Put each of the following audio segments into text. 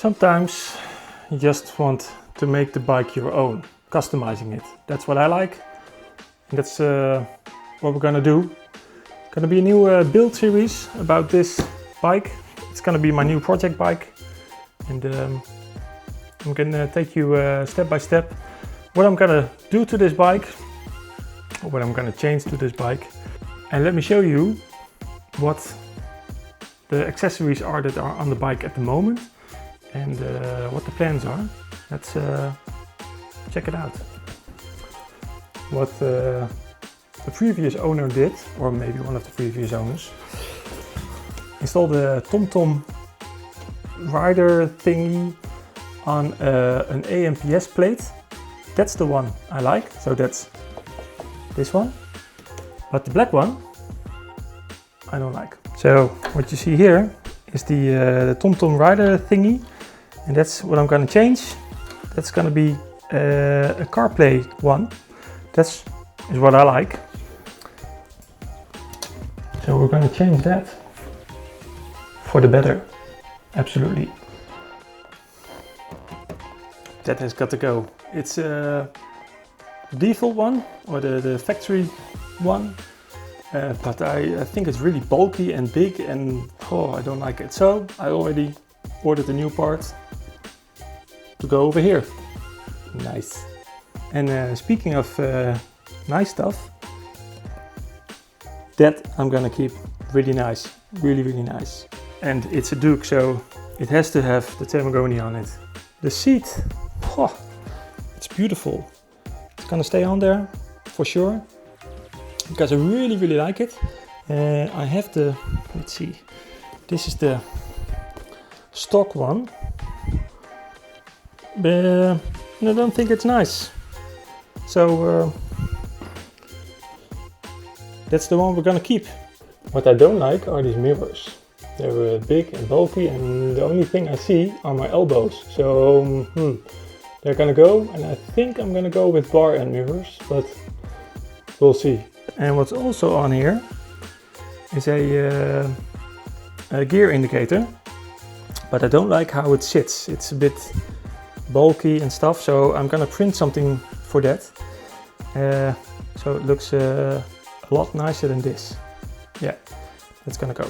Sometimes you just want to make the bike your own, customizing it. That's what I like. And that's what we're gonna do. Gonna be a new build series about this bike. It's gonna be my new project bike. And I'm gonna take you step by step what I'm gonna do to this bike, or what I'm gonna change to this bike. And let me show you what the accessories are that are on the bike at the moment, and what the plans are. Let's check it out. What the previous owner did, or maybe one of the previous owners, installed a TomTom rider thingy on an AMPS plate. That's the one I like, so that's this one. But the black one I don't like. So what you see here is the TomTom rider thingy, and that's what I'm gonna change. That's gonna be a CarPlay one. That's is what I like. So we're gonna change that for the better. Absolutely. That has got to go. It's the default one, or the factory one, but I think it's really bulky and big, and I don't like it. So I already ordered a new part to go over here. Nice. And speaking of nice stuff, that I'm gonna keep really nice, really nice. And it's a Duke, so it has to have the Tamagoni on it. The seat, it's beautiful. It's gonna stay on there for sure, because I really like it. I have the, let's see, this is the stock one, but I don't think it's nice. So that's the one we're gonna keep. What I don't like are these mirrors. They're big and bulky, and the only thing I see are my elbows. So they're gonna go, and I think I'm gonna go with bar end mirrors, but we'll see. And what's also on here is a gear indicator, but I don't like how it sits. It's a bit bulky and stuff, so I'm gonna print something for that. So it looks a lot nicer than this. Yeah, that's gonna go.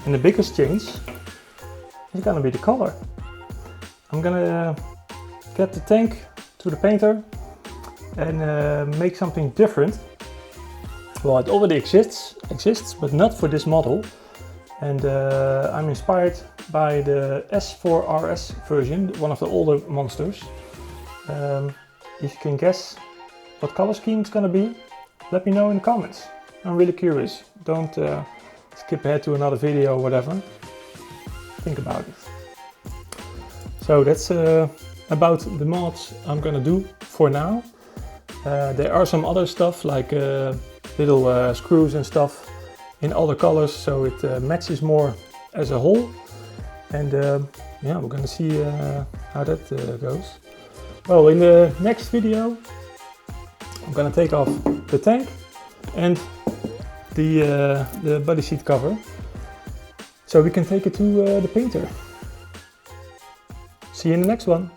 And the biggest change is gonna be the color. I'm gonna get the tank to the painter and make something different. Well, it already exists, but not for this model. And I'm inspired by the S4RS version, one of the older Monsters. If you can guess what color scheme it's gonna be, let me know in the comments. I'm really curious. Don't skip ahead to another video or whatever. Think about it. So that's about the mods I'm gonna do for now. There are some other stuff like little screws and stuff in other colors, so it matches more as a whole. And yeah, we're gonna see how that goes. Well, in the next video I'm gonna take off the tank and the body seat cover, so we can take it to the painter. See you in the next one.